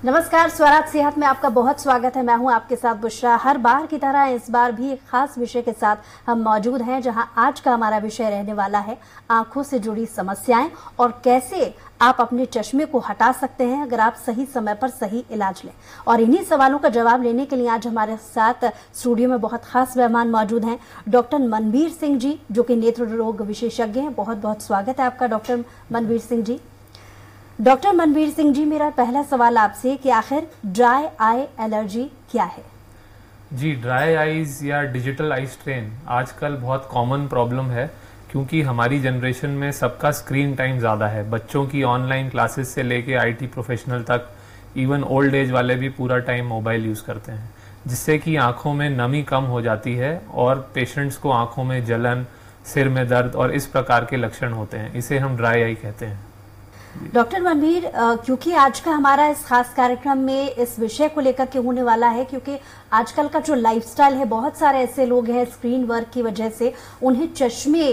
नमस्कार, स्वराज सेहत में आपका बहुत स्वागत है। मैं हूं आपके साथ बुशरा। हर बार की तरह इस बार भी एक खास विषय के साथ हम मौजूद हैं, जहां आज का हमारा विषय रहने वाला है आंखों से जुड़ी समस्याएं और कैसे आप अपने चश्मे को हटा सकते हैं अगर आप सही समय पर सही इलाज लें। और इन्हीं सवालों का जवाब लेने के लिए आज हमारे साथ स्टूडियो में बहुत खास मेहमान मौजूद हैं, डॉक्टर मनवीर सिंह जी, जो कि नेत्र रोग विशेषज्ञ हैं। बहुत बहुत स्वागत है आपका डॉक्टर मनवीर सिंह जी। डॉक्टर मनवीर सिंह जी, मेरा पहला सवाल आपसे कि आखिर ड्राई आई एलर्जी क्या है? जी, ड्राई आईज या डिजिटल आई स्ट्रेन आजकल बहुत कॉमन प्रॉब्लम है, क्योंकि हमारी जनरेशन में सबका स्क्रीन टाइम ज़्यादा है। बच्चों की ऑनलाइन क्लासेस से लेके आईटी प्रोफेशनल तक, इवन ओल्ड एज वाले भी पूरा टाइम मोबाइल यूज़ करते हैं, जिससे कि आंखों में नमी कम हो जाती है और पेशेंट्स को आंखों में जलन, सिर में दर्द और इस प्रकार के लक्षण होते हैं। इसे हम ड्राई आई कहते हैं। डॉक्टर मनवीर, क्योंकि आज का हमारा इस खास कार्यक्रम में इस विषय को लेकर के होने वाला है, क्योंकि आजकल का जो लाइफस्टाइल है, बहुत सारे ऐसे लोग हैं स्क्रीन वर्क की वजह से उन्हें चश्मे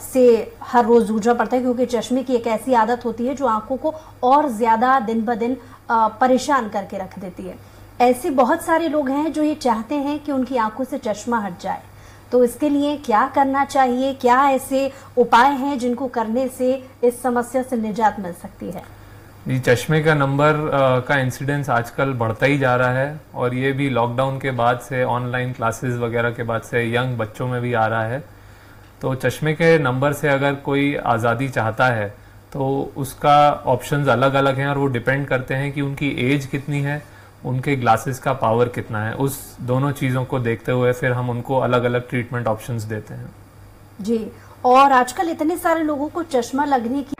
से हर रोज जूझना पड़ता है, क्योंकि चश्मे की एक ऐसी आदत होती है जो आंखों को और ज्यादा दिन ब दिन परेशान करके रख देती है। ऐसे बहुत सारे लोग हैं जो ये चाहते हैं कि उनकी आंखों से चश्मा हट जाए, तो इसके लिए क्या करना चाहिए? क्या ऐसे उपाय हैं जिनको करने से इस समस्या से निजात मिल सकती है? जी, चश्मे का नंबर का इंसिडेंस आजकल बढ़ता ही जा रहा है, और ये भी लॉकडाउन के बाद से, ऑनलाइन क्लासेस वगैरह के बाद से यंग बच्चों में भी आ रहा है। तो चश्मे के नंबर से अगर कोई आज़ादी चाहता है तो उसका ऑप्शंस अलग अलग हैं, और वो डिपेंड करते हैं कि उनकी एज कितनी है, उनके ग्लासेस का पावर कितना है। उस दोनों चीज़ों को देखते हुए फिर हम उनको अलग अलग ट्रीटमेंट ऑप्शंस देते हैं। जी, और आजकल इतने सारे लोगों को चश्मा लगने की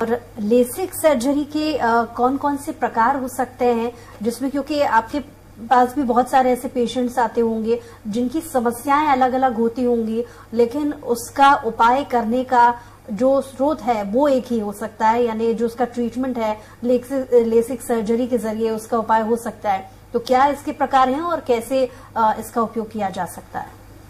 और लेसिक सर्जरी के कौन कौन से प्रकार हो सकते हैं, जिसमें क्योंकि आपके पास भी बहुत सारे ऐसे पेशेंट्स आते होंगे जिनकी समस्याएं अलग अलग होती होंगी, लेकिन उसका उपाय करने का जो स्रोत है वो एक ही हो सकता है, यानी जो उसका ट्रीटमेंट है लेसिक सर्जरी के जरिए उसका उपाय हो सकता है। तो क्या इसके प्रकार हैं और कैसे इसका उपयोग किया जा सकता है?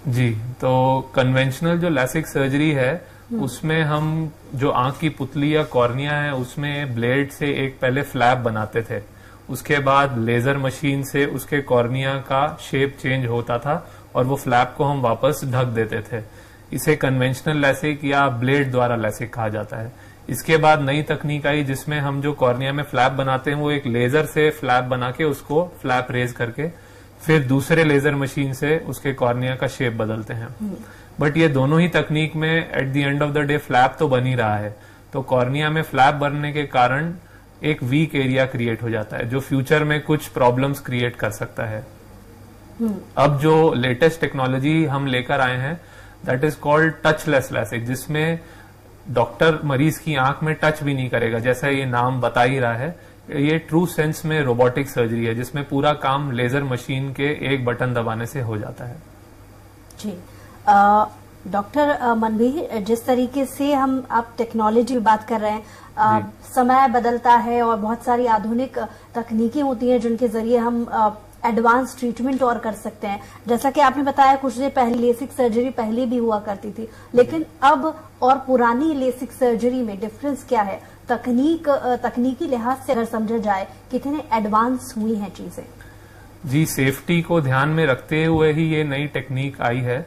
जी, तो कन्वेंशनल जो लेसिक सर्जरी है उसमें हम जो आंख की पुतली या कॉर्निया है उसमें ब्लेड से एक पहले फ्लैप बनाते थे, उसके बाद लेजर मशीन से उसके कॉर्निया का शेप चेंज होता था और वो फ्लैप को हम वापस ढक देते थे। इसे कन्वेंशनल लेसिक या ब्लेड द्वारा लेसिक कहा जाता है। इसके बाद नई तकनीक आई जिसमें हम जो कॉर्निया में फ्लैप बनाते हैं वो एक लेजर से फ्लैप बना के उसको फ्लैप रेज करके फिर दूसरे लेजर मशीन से उसके कॉर्निया का शेप बदलते हैं। बट ये दोनों ही तकनीक में at the end of the day flap तो बन ही रहा है। तो कॉर्निया में फ्लैप बनने के कारण एक वीक एरिया क्रिएट हो जाता है जो फ्यूचर में कुछ प्रॉब्लम्स क्रिएट कर सकता है। अब जो लेटेस्ट टेक्नोलॉजी हम लेकर आए हैं that is called touchless LASIK, जिसमें डॉक्टर मरीज की आंख में टच भी नहीं करेगा, जैसा ये नाम बता ही रहा है। ये ट्रू सेंस में रोबोटिक सर्जरी है, जिसमें पूरा काम लेजर मशीन के एक बटन दबाने से हो जाता है। जी, डॉक्टर मनवीर, जिस तरीके से आप टेक्नोलॉजी की बात कर रहे हैं, समय बदलता है और बहुत सारी आधुनिक तकनीकें होती हैं जिनके जरिए हम एडवांस ट्रीटमेंट और कर सकते हैं। जैसा कि आपने बताया कुछ देर पहले लेसिक सर्जरी पहले भी हुआ करती थी, लेकिन अब और पुरानी लेसिक सर्जरी में डिफरेंस क्या है? तकनीकी लिहाज से अगर समझा जाए कितने एडवांस हुई हैं चीजें? जी, सेफ्टी को ध्यान में रखते हुए ही ये नई टेक्निक आई है।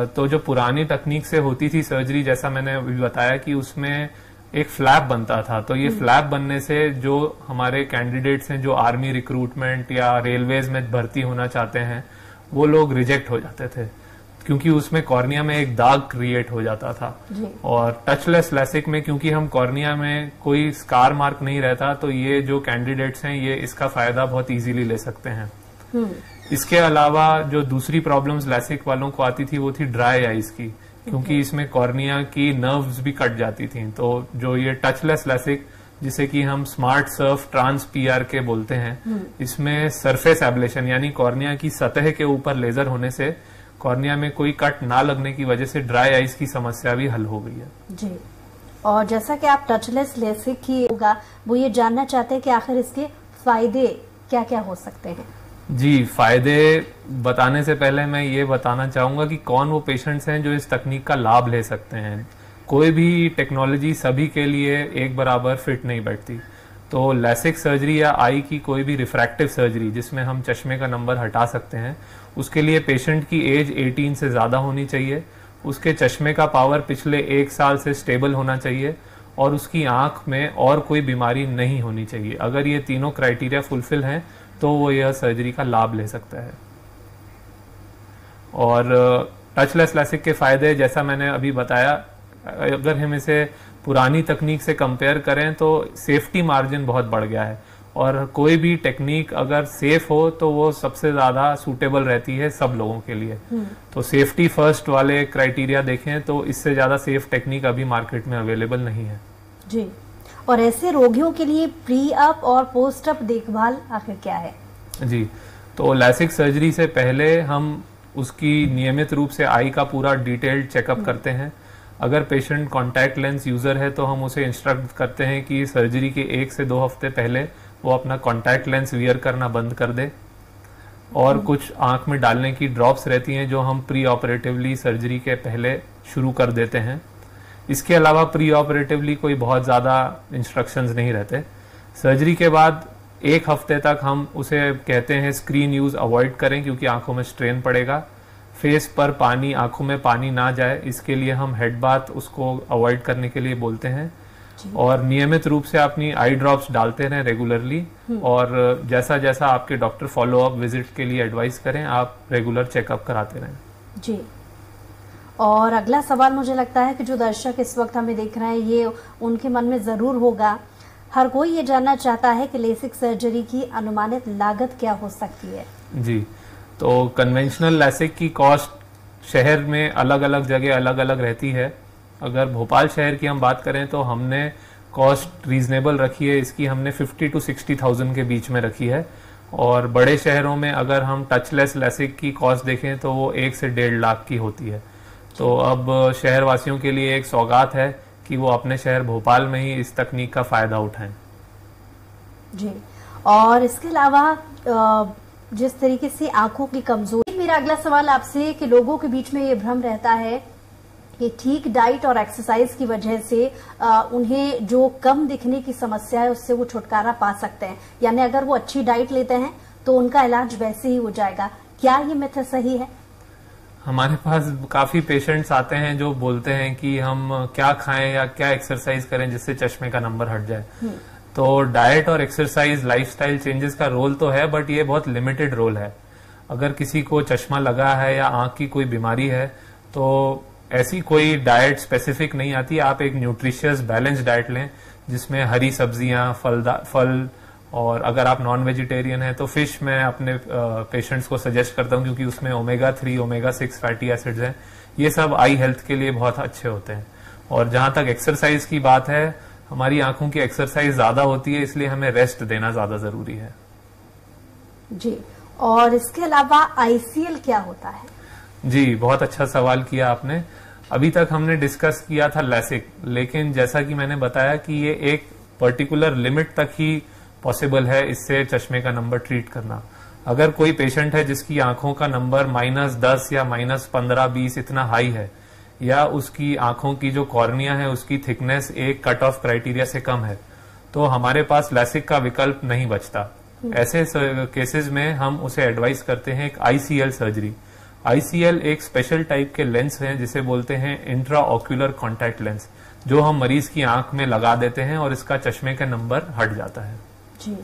तो जो पुरानी तकनीक से होती थी सर्जरी, जैसा मैंने अभी बताया कि उसमें एक फ्लैप बनता था, तो ये फ्लैप बनने से जो हमारे कैंडिडेट्स हैं जो आर्मी रिक्रूटमेंट या रेलवेज में भर्ती होना चाहते हैं वो लोग रिजेक्ट हो जाते थे, क्योंकि उसमें कॉर्निया में एक दाग क्रिएट हो जाता था। और टचलेस लेसिक में क्योंकि हम कॉर्निया में कोई स्कार मार्क नहीं रहता, तो ये जो कैंडिडेट्स हैं ये इसका फायदा बहुत इजीली ले सकते हैं। इसके अलावा जो दूसरी प्रॉब्लम्स लेसिक वालों को आती थी वो थी ड्राई आईज की, क्योंकि इसमें कॉर्निया की नर्व्स भी कट जाती थी। तो जो ये टचलेस लेसिक, जिसे कि हम स्मार्ट सर्फ ट्रांस PRK बोलते हैं, इसमें सरफेस एब्लेशन यानी कॉर्निया की सतह के ऊपर लेजर होने से कॉर्निया में कोई कट ना लगने की वजह से ड्राई आईज की समस्या भी हल हो गई है। जी, और जैसा कि आप टचलेस लेसिक ही होगा, वो ये जानना चाहते हैं कि आखिर इसके फायदे क्या क्या हो सकते हैं? जी, फायदे बताने से पहले मैं ये बताना चाहूंगा कि कौन वो पेशेंट्स हैं जो इस तकनीक का लाभ ले सकते हैं। कोई भी टेक्नोलॉजी सभी के लिए एक बराबर फिट नहीं बैठती। तो लैसिक सर्जरी या आई की कोई भी रिफ्रैक्टिव सर्जरी जिसमें हम चश्मे का नंबर हटा सकते हैं, उसके लिए पेशेंट की एज 18 से ज़्यादा होनी चाहिए, उसके चश्मे का पावर पिछले 1 साल से स्टेबल होना चाहिए और उसकी आंख में और कोई बीमारी नहीं होनी चाहिए। अगर ये तीनों क्राइटेरिया फुलफिल हैं तो वो यह सर्जरी का लाभ ले सकता है। और टचलेस लैसिक के फायदे जैसा मैंने अभी बताया, अगर हम इसे पुरानी तकनीक से कंपेयर करें तो सेफ्टी मार्जिन बहुत बढ़ गया है और कोई भी टेक्निक अगर सेफ हो तो वो सबसे ज्यादा सूटेबल रहती है सब लोगों के लिए। तो सेफ्टी फर्स्ट वाले क्राइटेरिया देखें तो इससे ज्यादा सेफ टेक्निक अभी मार्केट में अवेलेबल नहीं है जी। और ऐसे रोगियों के लिए प्री अप और पोस्ट अप देखभाल आखिर क्या है? जी, तो लैसिक सर्जरी से पहले हम उसकी नियमित रूप से आई का पूरा डिटेल्ड चेकअप करते हैं। अगर पेशेंट कॉन्टैक्ट लेंस यूजर है तो हम उसे इंस्ट्रक्ट करते हैं कि सर्जरी के 1 से 2 हफ्ते पहले वो अपना कॉन्टैक्ट लेंस वियर करना बंद कर दे। और कुछ आंख में डालने की ड्रॉप्स रहती हैं जो हम प्री ऑपरेटिवली सर्जरी के पहले शुरू कर देते हैं। इसके अलावा प्री ऑपरेटिवली कोई बहुत ज़्यादा इंस्ट्रक्शंस नहीं रहते। सर्जरी के बाद 1 हफ्ते तक हम उसे कहते हैं स्क्रीन यूज अवॉइड करें क्योंकि आंखों में स्ट्रेन पड़ेगा। फेस पर पानी, आंखों में पानी ना जाए, इसके लिए हम हेड बाथ उसको अवॉइड करने के लिए बोलते हैं। और नियमित रूप से अपनी आई ड्रॉप्स डालते रहें रेगुलरली और जैसा जैसा आपके डॉक्टर फॉलो अप विजिट के लिए एडवाइस करें आप रेगुलर चेकअप कराते रहें जी। और अगला सवाल मुझे लगता है कि जो दर्शक इस वक्त हमें देख रहे हैं ये उनके मन में जरूर होगा, हर कोई ये जानना चाहता है कि लेसिक सर्जरी की अनुमानित लागत क्या हो सकती है? जी, तो कन्वेंशनल लैसिक की कॉस्ट शहर में अलग अलग जगह अलग अलग रहती है। अगर भोपाल शहर की हम बात करें तो हमने कॉस्ट रीजनेबल रखी है, इसकी हमने 50 to 60,000 के बीच में रखी है। और बड़े शहरों में अगर हम टचलेस लैसिक की कॉस्ट देखें तो वो 1 से 1.5 लाख की होती है। तो अब शहर वासियों के लिए एक सौगात है कि वो अपने शहर भोपाल में ही इस तकनीक का फायदा उठाएं जी। और इसके अलावा जिस तरीके से आंखों की कमजोरी, मेरा अगला सवाल आपसे कि लोगों के बीच में ये भ्रम रहता है कि ठीक डाइट और एक्सरसाइज की वजह से उन्हें जो कम दिखने की समस्या है उससे वो छुटकारा पा सकते हैं, यानी अगर वो अच्छी डाइट लेते हैं तो उनका इलाज वैसे ही हो जाएगा। क्या ये मिथ सही है? हमारे पास काफी पेशेंट्स आते हैं जो बोलते हैं कि हम क्या खाएं या क्या एक्सरसाइज करें जिससे चश्मे का नंबर हट जाए। तो डाइट और एक्सरसाइज लाइफस्टाइल चेंजेस का रोल तो है, बट ये बहुत लिमिटेड रोल है। अगर किसी को चश्मा लगा है या आंख की कोई बीमारी है तो ऐसी कोई डाइट स्पेसिफिक नहीं आती। आप एक न्यूट्रिशियस बैलेंस डाइट लें जिसमें हरी सब्जियां, फल और अगर आप नॉन वेजिटेरियन हैं तो फिश मैं अपने पेशेंट्स को सजेस्ट करता हूं क्योंकि उसमें ओमेगा 3, ओमेगा 6 फैटी एसिड्स हैं। ये सब आई हेल्थ के लिए बहुत अच्छे होते हैं। और जहां तक एक्सरसाइज की बात है, हमारी आंखों की एक्सरसाइज ज्यादा होती है इसलिए हमें रेस्ट देना ज्यादा जरूरी है जी। और इसके अलावा आईसीएल क्या होता है? जी, बहुत अच्छा सवाल किया आपने। अभी तक हमने डिस्कस किया था लैसिक, लेकिन जैसा कि मैंने बताया कि ये एक पर्टिकुलर लिमिट तक ही पॉसिबल है इससे चश्मे का नंबर ट्रीट करना। अगर कोई पेशेंट है जिसकी आंखों का नंबर -10 या -15, 20 इतना हाई है, या उसकी आंखों की जो कॉर्निया है उसकी थिकनेस एक कट ऑफ क्राइटेरिया से कम है, तो हमारे पास लैसिक का विकल्प नहीं बचता। ऐसे केसेस में हम उसे एडवाइस करते हैं एक आईसीएल सर्जरी। आईसीएल एक स्पेशल टाइप के लेंस हैं जिसे बोलते हैं इंट्रा ऑक्यूलर कॉन्टैक्ट लेंस, जो हम मरीज की आंख में लगा देते हैं और इसका चश्मे का नंबर हट जाता है जी।